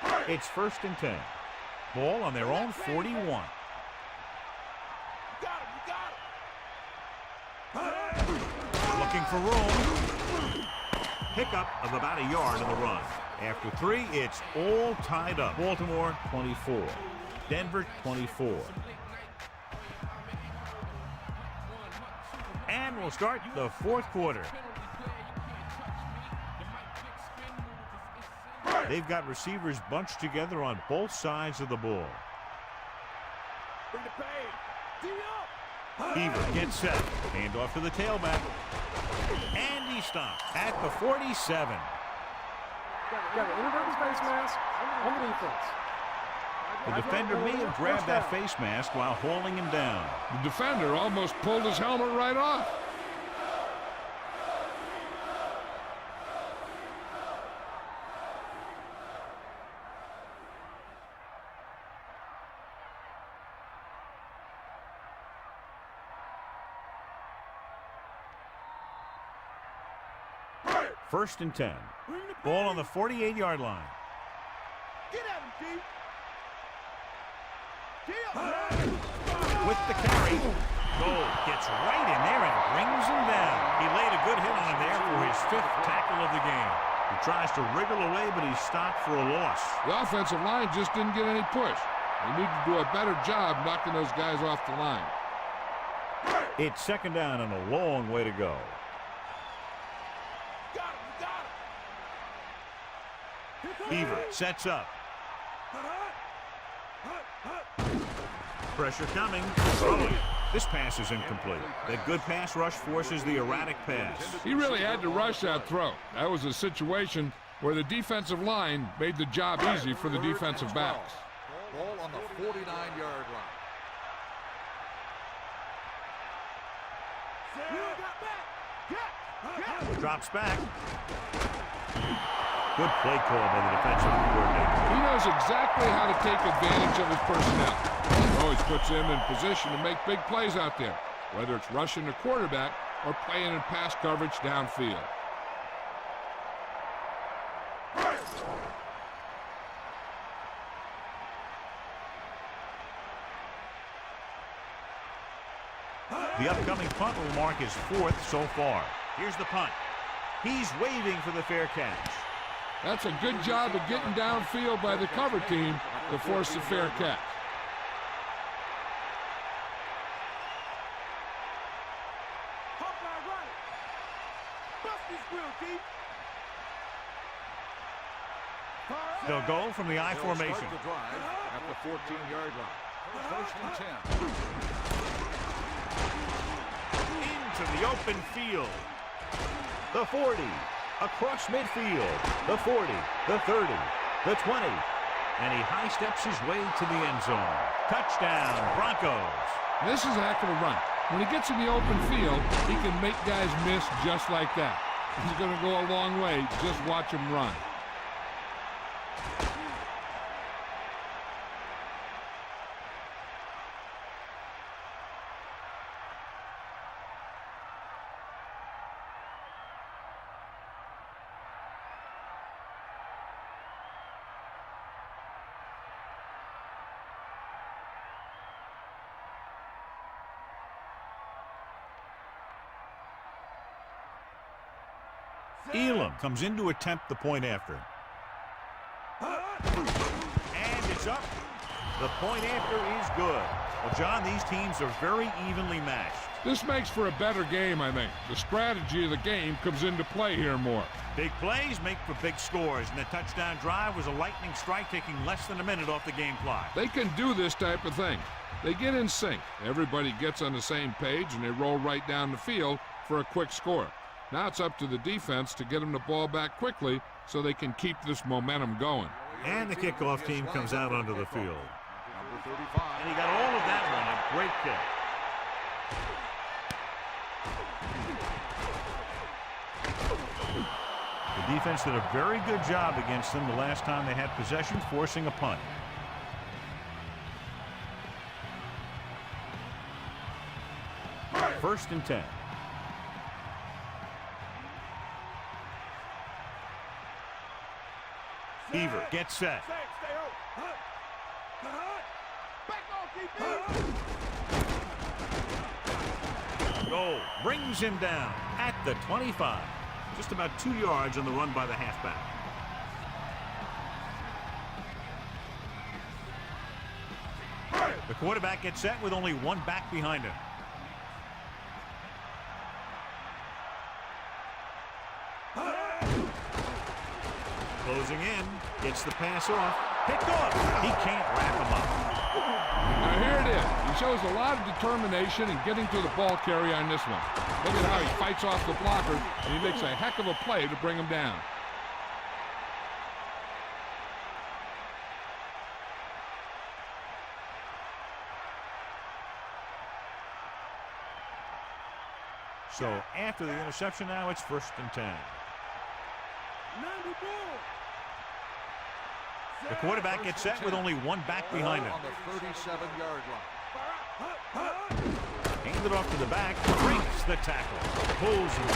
line.
It's first and 10. Ball on their own 41. Looking for room. Pickup of about a yard in the run. After 3, it's all tied up. Baltimore 24. Denver 24. And we'll start the fourth quarter. They've got receivers bunched together on both sides of the ball. Beaver gets set. Hand off to the tailback. And he stopped at the 47.
Got an inadvertent face mask on the defense.
The defender may have grabbed that face mask while hauling him down.
The defender almost pulled his helmet right off.
First and 10. Ball on the 48-yard line.
Get at him, Pete.
With the carry, Gold gets right in there and brings him down. He laid a good hit on him there for his 5th tackle of the game. He tries to wriggle away, but he's stopped for a loss.
The offensive line just didn't get any push. They need to do a better job knocking those guys off the line.
It's second down and a long way to go. Beaver sets up. Pressure coming. Throwing. This pass is incomplete. That good pass rush forces the erratic pass.
He really had to rush that throw. That was a situation where the defensive line made the job easy for the defensive backs.
Ball on the 49-yard line.
Drops back. Good play call by the defensive coordinator.
He knows exactly how to take advantage of his personnel. He always puts him in position to make big plays out there, whether it's rushing the quarterback or playing in pass coverage downfield.
The upcoming punt will mark his 4th so far. Here's the punt. He's waving for the fair catch.
That's a good job of getting downfield by the cover team to force the fair catch.
They'll go from the I formation.
Start the drive at the 14-yard line. First and 10.
Into the open field. The 40. Across midfield. The 40. The 30. The 20. And he high steps his way to the end zone. Touchdown, Broncos.
This is a heck of a run. When he gets in the open field, he can make guys miss just like that. He's going to go a long way. Just watch him run.
Elam comes in to attempt the point after. And it's up. The point after is good. Well, John, these teams are very evenly matched.
This makes for a better game, I think. The strategy of the game comes into play here more.
Big plays make for big scores, and the touchdown drive was a lightning strike taking less than a minute off the game clock.
They can do this type of thing. They get in sync. Everybody gets on the same page, and they roll right down the field for a quick score. Now it's up to the defense to get them the ball back quickly so they can keep this momentum going.
And the kickoff team comes out onto the field.
Number 35.
And he got all of that one. A great kick. The defense did a very good job against them the last time they had possession, forcing a punt. First and 10. Beaver gets set. Goal brings him down at the 25. Just about 2 yards on the run by the halfback. The quarterback gets set with only one back behind him. Closing in, gets the pass off, picked off. He can't wrap him up.
Now here it is. He shows a lot of determination in getting to the ball carrier on this one. Look at how he fights off the blocker, and he makes a heck of a play to bring him down.
So after the interception now, it's first and 10. The quarterback gets set with only one back behind him.
On the 37-yard line.
Handed off to the back, breaks the tackle, pulls him.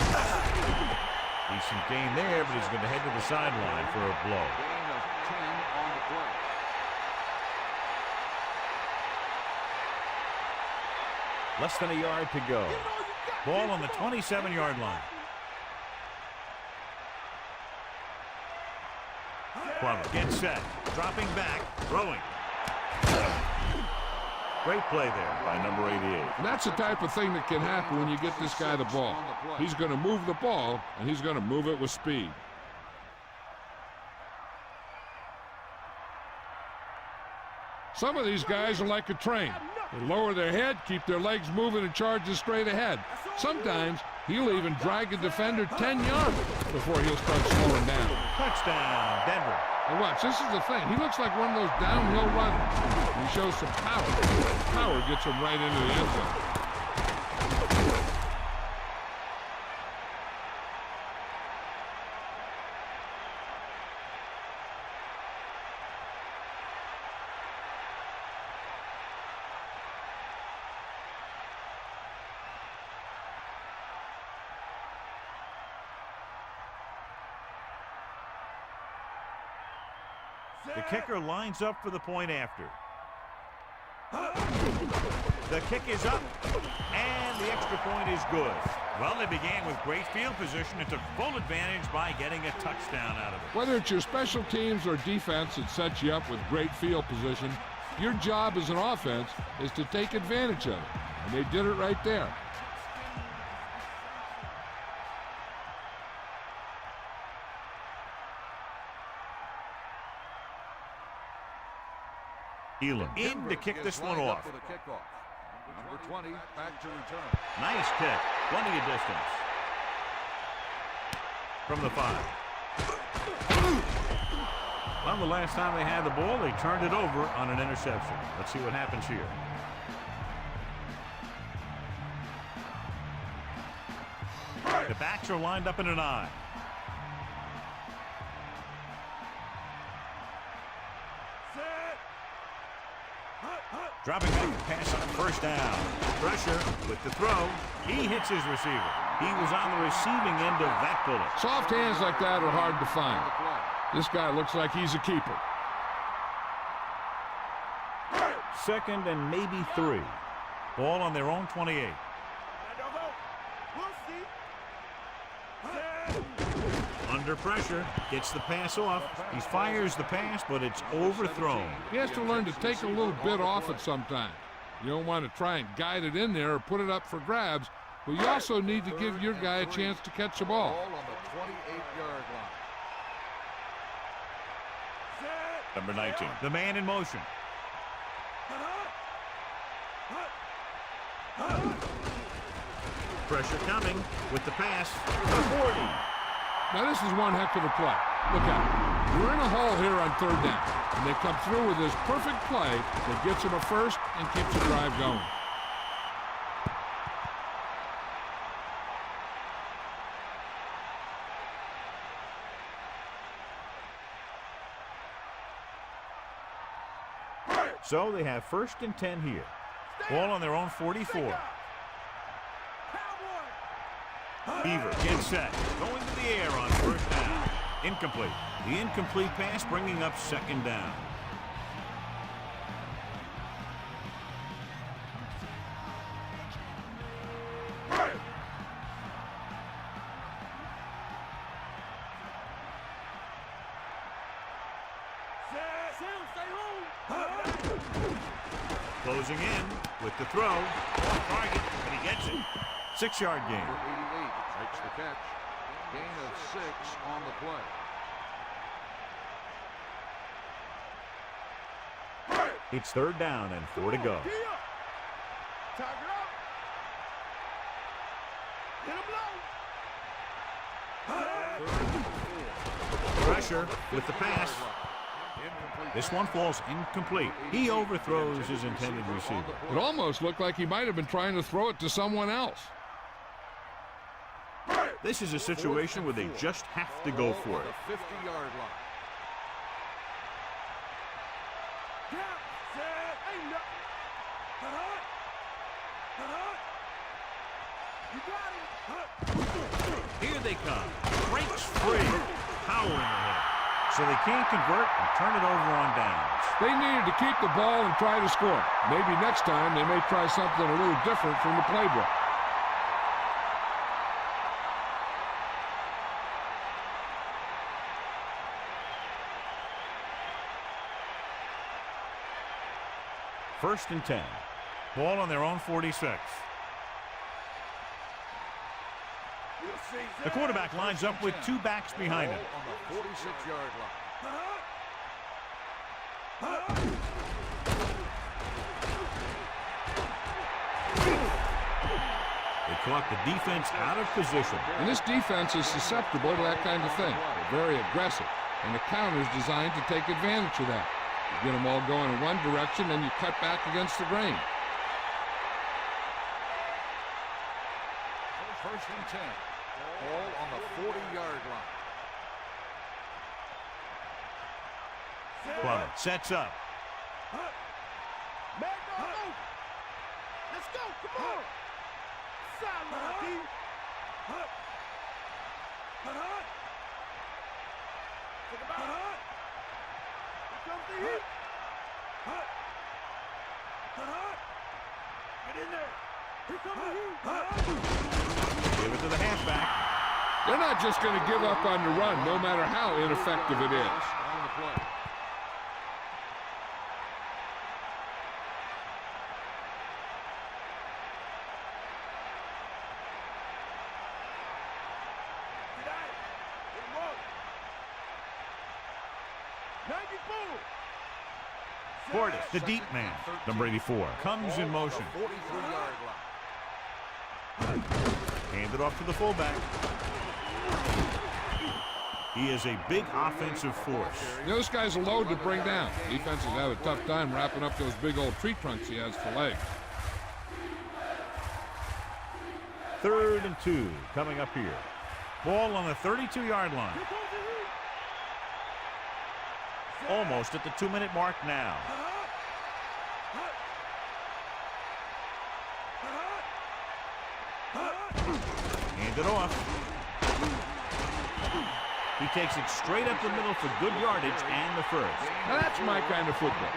Decent gain there, but he's going to head to the sideline for a blow.
Gain of 10 on the play.
Less than a yard to go. Ball on the 27-yard line. Plummer gets set, dropping back, throwing. Great play there by number 88.
And that's the type of thing that can happen when you get this guy the ball. He's going to move the ball, and he's going to move it with speed. Some of these guys are like a train. They lower their head, keep their legs moving, and charges straight ahead. Sometimes he'll even drag a defender 10 yards before he'll start slowing down.
Touchdown, Denver.
And watch, this is the thing. He looks like one of those downhill runners. He shows some power. Power gets him right into the end zone.
The kicker lines up for the point after. The kick is up, and the extra point is good. Well, they began with great field position and took full advantage by getting a touchdown out of it.
Whether it's your special teams or defense that sets you up with great field position, your job as an offense is to take advantage of it. And they did it right there.
Elam in to kick this one off.
Number 20 back to return.
Nice kick. Plenty of distance. From the 5. Well, the last time they had the ball, they turned it over on an interception. Let's see what happens here. The backs are lined up in an I. Dropping back to pass on first down. Pressure with the throw. He hits his receiver. He was on the receiving end of that bullet.
Soft hands like that are hard to find. This guy looks like he's a keeper.
Second and maybe 3. Ball on their own 28. Under pressure, gets the pass off. He fires the pass, but it's overthrown.
He has to learn to take a little bit off it sometime. You don't want to try and guide it in there or put it up for grabs, but you also need to give your guy a chance to catch the ball.
Ball on the 28-yard line.
Number 19, the man in motion. Pressure coming with the pass. The 40.
Now this is one heck of a play. Look at it. We're in a hole here on third down, and they come through with this perfect play that gets them a first and keeps the drive going.
So they have first and 10 here. Ball on their own 44. Beaver gets set. Going to the air on first down. Incomplete. The incomplete pass bringing up second down. Closing in with the throw. Off target, and he gets it. 6-yard gain.
Number 88 makes the catch. Gain of 6 on the play.
It's third down and 4 to go. Pressure with the pass. This one falls incomplete. He overthrows his intended receiver.
It almost looked like he might have been trying to throw it to someone else.
This is a situation where they just have to go for it.
50-yard line.
Here they come. Breaks free. Power in the head. So they can't convert and turn it over on downs.
They needed to keep the ball and try to score. Maybe next time they may try something a little different from the playbook.
First and 10. Ball on their own 46. The quarterback lines up with 2 backs behind him.
On the 46-yard line.
caught the defense out of position.
And this defense is susceptible to that kind of thing. They're very aggressive, and the counter is designed to take advantage of that. You get them all going in one direction, and you cut back against the grain.
First and 10. Ball on the 40-yard line.
Plummer sets up.
Let's go, come on! Sideline, D. Take him out. Here comes the heat. Get in there. Here comes the heat.
Give it to the halfback.
They're not just going to give up on the run, no matter how ineffective it is.
On the play.
Get at it. Get him up. 94.
Portis, the deep man. Number 84 comes in motion.
43-yard line.
Hand it off to the fullback. He is a big offensive force.
Those guys are a load to bring down. Defenses have a tough time wrapping up those big old tree trunks he has for legs.
3rd and 2 coming up here. Ball on the 32-yard line. Almost at the 2-minute mark now. Hand it off. He takes it straight up the middle for good yardage and the first.
Now that's my kind of football.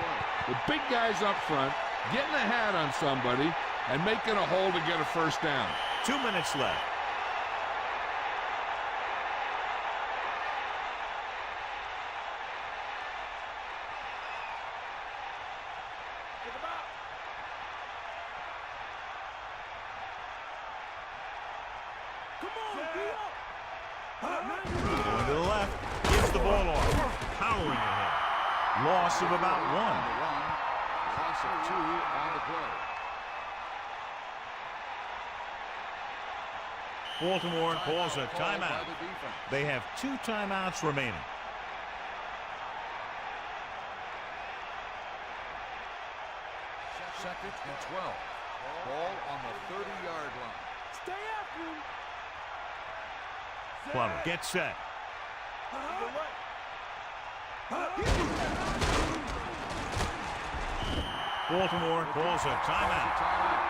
The big guys up front, getting a hat on somebody, and making a hole to get a first down.
2 minutes left.
Take him out. Come on, get up.
Going to the left. Gives the ball off. Powering ahead. Loss of about 1.
Loss of 2 on the play.
Baltimore calls a
Called by
timeout.
the defense.
They have 2 timeouts remaining.
Second and 12. Ball on the 30-yard line.
Stay after him.
Plummer gets set. Baltimore calls a timeout.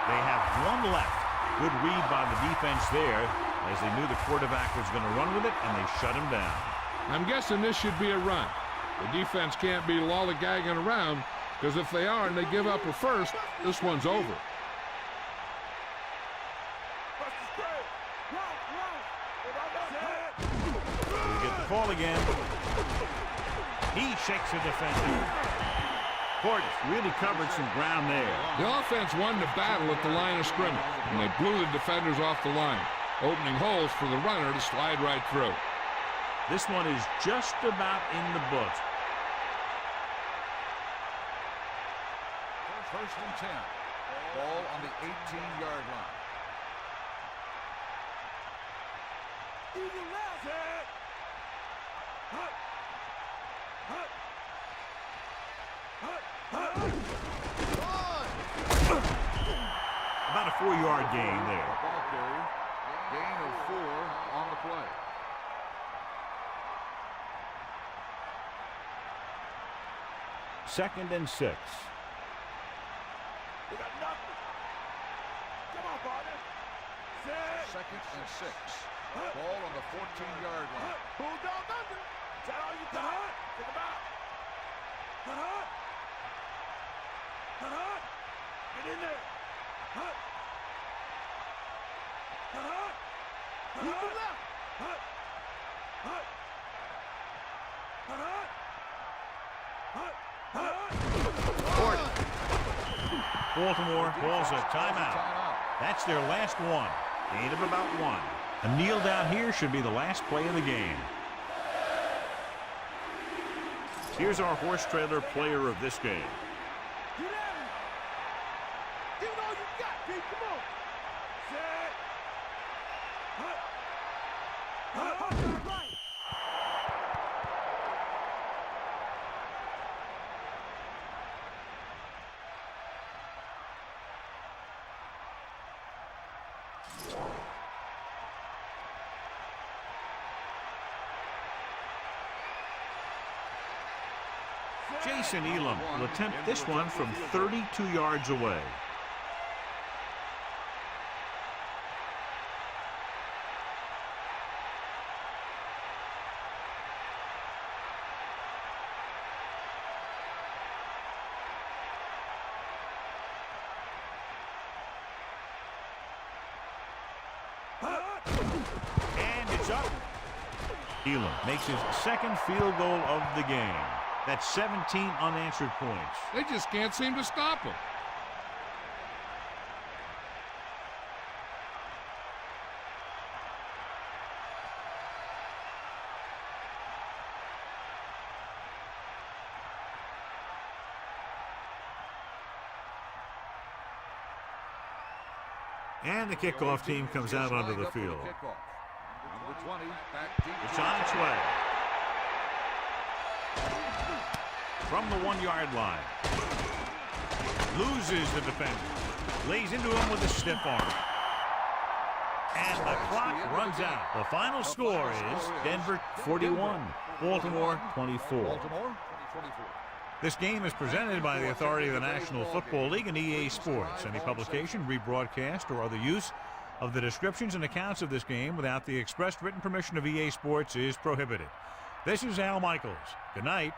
They have 1 left. Good read by the defense there, as they knew the quarterback was going to run with it, and they shut him down.
I'm guessing this should be a run. The defense can't be lollygagging around, because if they are and they give up a first, this one's over.
We get the call again. He shakes a defender. Portis really covered some ground there.
The offense won the battle at the line of scrimmage, and they blew the defenders off the line, opening holes for the runner to slide right through.
This one is just about in the books.
First and 10. Ball on the 18-yard line.
About a 4-yard gain there.
Ball carry. Gain of 4 on the play.
Second and 6.
We got nothing. Come on, partner.
Second and 6. Ball on the 14-yard line.
Bulldog under. Is that all you got? Take him out. Get in there. Use the left.
Baltimore calls a timeout. That's their last one. Gain of about 1. A kneel down here should be the last play of the game. Here's our horse trailer player of this game.
Get at him. Give it all you got, Pete. Come on. Set.
Jason Elam will attempt this one from 32 yards away. And it's up. Elam makes his second field goal of the game. That's 17 unanswered points.
They just can't seem to stop him.
And the kickoff team comes out onto the field.
Number 20, back deep.
It's on its way. From the 1-yard line. Loses the defender. Lays into him with a stiff arm. And the clock runs out. The final score is Denver 41, Baltimore 24.
Baltimore 24.
This game is presented by the authority of the National Football League and EA Sports. Any publication, rebroadcast, or other use of the descriptions and accounts of this game without the express written permission of EA Sports is prohibited. This is Al Michaels. Good night.